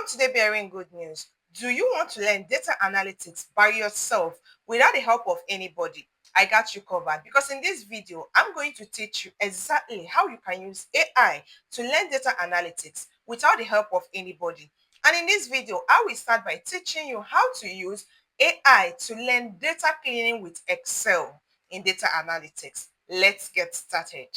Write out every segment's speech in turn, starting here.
today bearing good news. Do you want to learn data analytics by yourself without the help of anybody? I got you covered because in this video, I'm going to teach you exactly how you can use AI to learn data analytics without the help of anybody. And in this video, I will start by teaching you how to use AI to learn data cleaning with Excel in data analytics. Let's get started.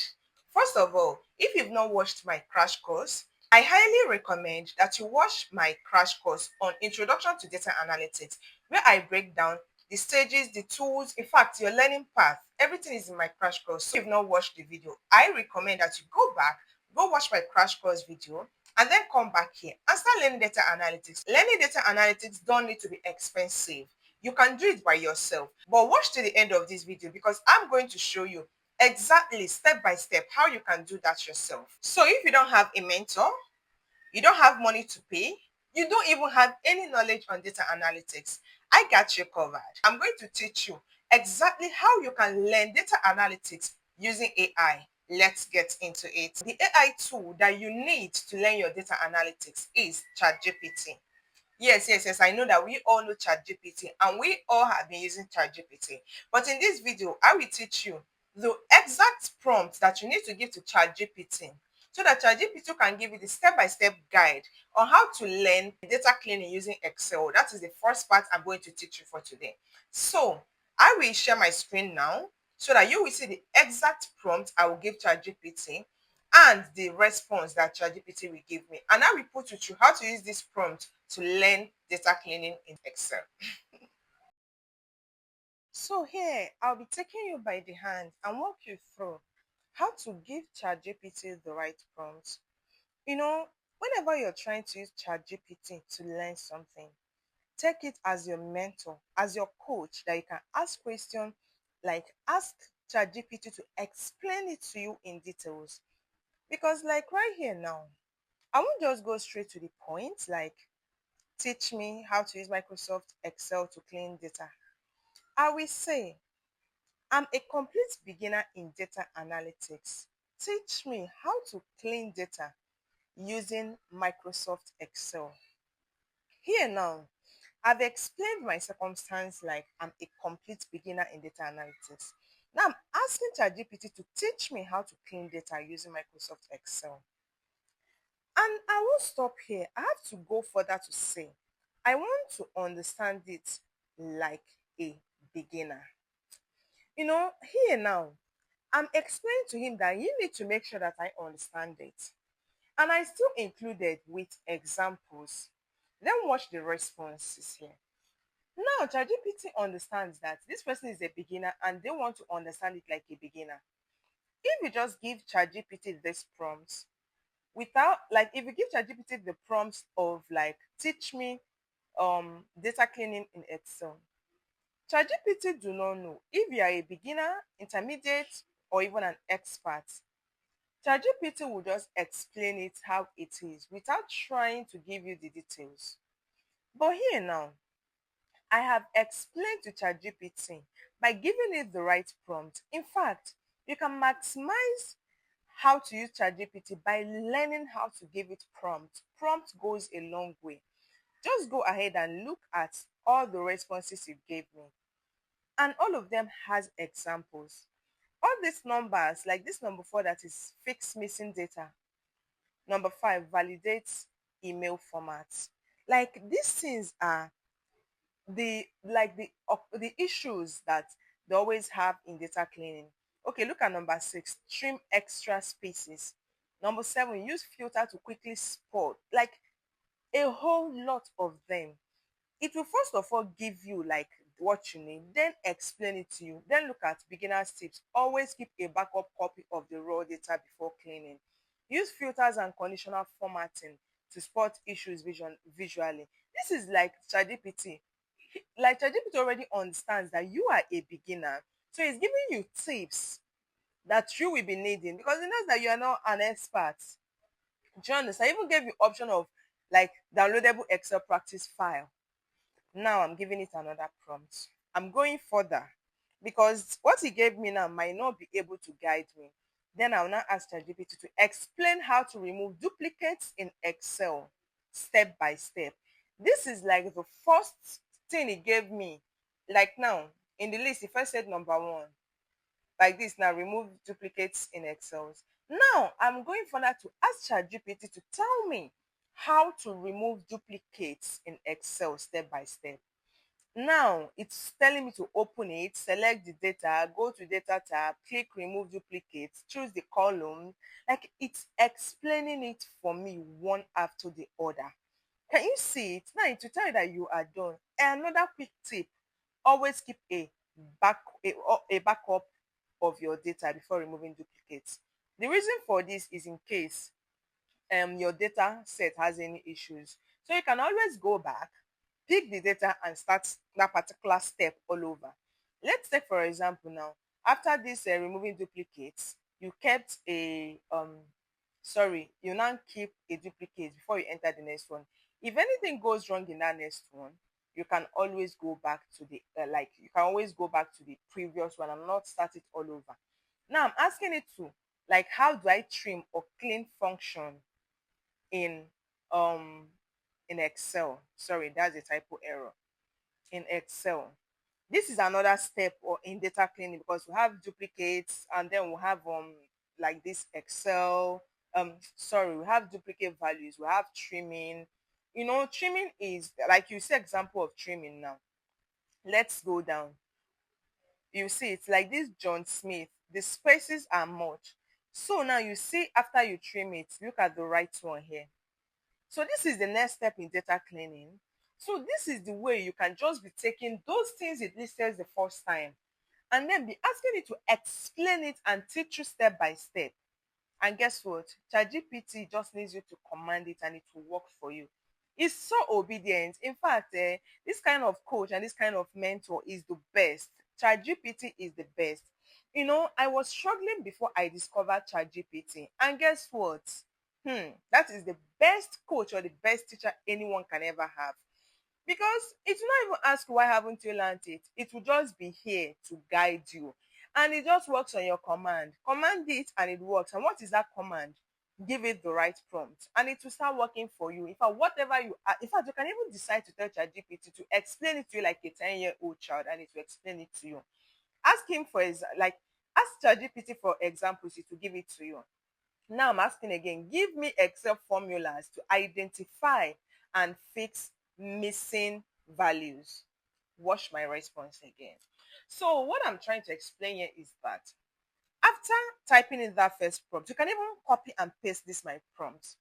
First of all, if you've not watched my crash course, I highly recommend that you watch my crash course on Introduction to Data Analytics, where I break down the stages, the tools, in fact, your learning path. Everything is in my crash course. So if you've not watched the video, I recommend that you go back, go watch my crash course video, and then come back here and start learning data analytics. Learning data analytics don't need to be expensive. You can do it by yourself. But watch to the end of this video because I'm going to show you exactly step by step how you can do that yourself. So if you don't have a mentor, you don't have money to pay, you don't even have any knowledge on data analytics, I got you covered. I'm going to teach you exactly how you can learn data analytics using AI. Let's get into it. The AI tool that you need to learn your data analytics is ChatGPT. Yes. I know that we all know ChatGPT and we all have been using ChatGPT. But in this video, I will teach you the exact prompt that you need to give to ChatGPT so that ChatGPT can give you the step-by-step guide on how to learn data cleaning using Excel. That is the first part I'm going to teach you for today. So I will share my screen now so that you will see the exact prompt I will give ChatGPT and the response that ChatGPT will give me. And I will put you through how to use this prompt to learn data cleaning in Excel. So here, I'll be taking you by the hand and walk you through how to give ChatGPT the right prompt. Whenever you're trying to use ChatGPT to learn something, take it as your mentor, as your coach that you can ask questions, like ask ChatGPT to explain it to you in details. Because like right here now, I won't just go straight to the point, like teach me how to use Microsoft Excel to clean data. I will say, I'm a complete beginner in data analytics. Teach me how to clean data using Microsoft Excel. Here now, I've explained my circumstance like I'm a complete beginner in data analytics. Now I'm asking ChatGPT to teach me how to clean data using Microsoft Excel. And I won't stop here. I have to go further to say, I want to understand it like a beginner. Here now, I'm explaining to him that you need to make sure that I understand it. And I still included with examples. Then watch the responses here. Now, ChatGPT understands that this person is a beginner and they want to understand it like a beginner. If you just give ChatGPT this prompt, without like if you give ChatGPT the prompts of like teach me data cleaning in Excel, ChatGPT do not know if you are a beginner, intermediate, or even an expert. ChatGPT will just explain it how it is without trying to give you the details. But here now, I have explained to ChatGPT by giving it the right prompt. In fact, you can maximize how to use ChatGPT by learning how to give it prompt. Prompt goes a long way. Just go ahead and look at all the responses you gave me. And all of them has examples. All these numbers, like this number 4 that is fix missing data. Number 5, validates email formats. Like these things are the issues that they always have in data cleaning. Okay, look at number 6, trim extra spaces. Number 7, use filter to quickly spot. Like a whole lot of them. It will first of all give you like what you need, then explain it to you. Then look at beginner's tips. Always keep a backup copy of the raw data before cleaning. Use filters and conditional formatting to spot issues visually. This is like ChatGPT. Like ChatGPT already understands that you are a beginner, so it's giving you tips that you will be needing because it knows that you are not an expert. Do you understand? I even gave you option of like downloadable Excel practice file. Now I'm giving it another prompt. I'm going further because what he gave me now might not be able to guide me. Then I'll now ask ChatGPT to explain how to remove duplicates in Excel. step by step. This is like the first thing he gave me. Like now, in the list, he first said number one. Like this now, remove duplicates in Excel. Now, I'm going further to ask ChatGPT to tell me how to remove duplicates in Excel step by step. Now it's telling me to open it, select the data, go to data tab, click remove duplicates, choose the column. Like it's explaining it for me one after the other. Can you see it? Now to tell you that you are done. Another quick tip: always keep a backup of your data before removing duplicates. The reason for this is in case your data set has any issues. So you can always go back, pick the data and start that particular step all over. Let's take for example now, after this removing duplicates, you kept a you now keep a duplicate before you enter the next one. If anything goes wrong in that next one, you can always go back to the you can always go back to the previous one and not start it all over. Now I'm asking it to, like, how do I trim or clean function in um in Excel. Sorry, that's a typo error. In Excel. This is another step or in data cleaning because we have duplicates and then we have like this Excel. We have duplicate values, we have trimming. Trimming is like you see example of trimming now. Let's go down. You see it's like this John Smith. The spaces are much. So now you see after you trim it, look at the right one here. So this is the next step in data cleaning. So this is the way you can just be taking those things it listed the first time and then be asking it to explain it and teach you step by step. And guess what? ChatGPT just needs you to command it and it will work for you. It's so obedient. In fact, this kind of coach and this kind of mentor is the best. ChatGPT is the best. I was struggling before I discovered ChatGPT. And guess what? That is the best coach or the best teacher anyone can ever have. Because it will not even ask why haven't you learned it. It will just be here to guide you. And it just works on your command. Command it and it works. And what is that command? Give it the right prompt and it will start working for you. In fact, whatever you are, in fact, you can even decide to tell ChatGPT to explain it to you like a 10-year-old child and it will explain it to you. Ask him for ask ChatGPT for examples, it will give it to you. Now I'm asking again, give me Excel formulas to identify and fix missing values. Watch my response again. So what I'm trying to explain here is that after typing in that first prompt, you can even copy and paste this my prompt.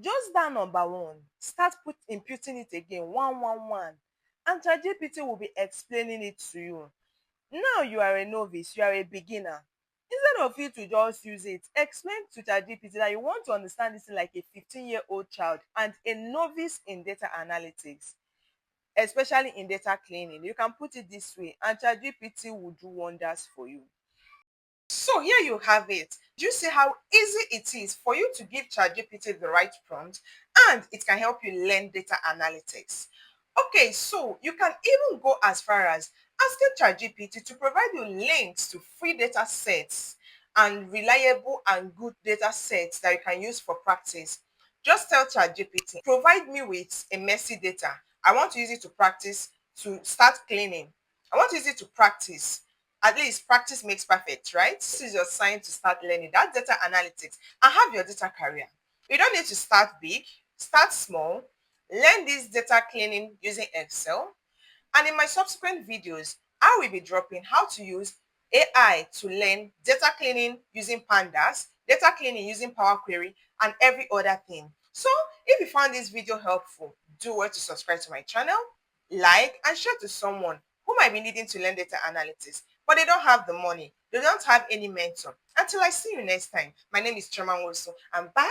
Just that number one, start imputing it again, 111, and ChatGPT will be explaining it to you. Now you are a novice, you are a beginner. Instead of you to just use it, explain to ChatGPT that you want to understand this like a 15-year-old child and a novice in data analytics, especially in data cleaning. You can put it this way, and ChatGPT will do wonders for you. So here you have it. Do you see how easy it is for you to give ChatGPT the right prompt and it can help you learn data analytics? Okay, so you can even go as far as asking ChatGPT to provide you links to free data sets and reliable and good data sets that you can use for practice. Just tell ChatGPT, provide me with a messy data. I want to use it to practice to start cleaning. I want to use it to practice. At least practice makes perfect, right? This is your sign to start learning that data analytics and have your data career. You don't need to start big, start small. Learn this data cleaning using Excel. And in my subsequent videos, I will be dropping how to use AI to learn data cleaning using Pandas, data cleaning using Power Query, and every other thing. So if you found this video helpful, do well to subscribe to my channel, like, and share to someone who might be needing to learn data analytics, but they don't have the money. They don't have any mentor. Until I see you next time, my name is Choma Woso, and bye.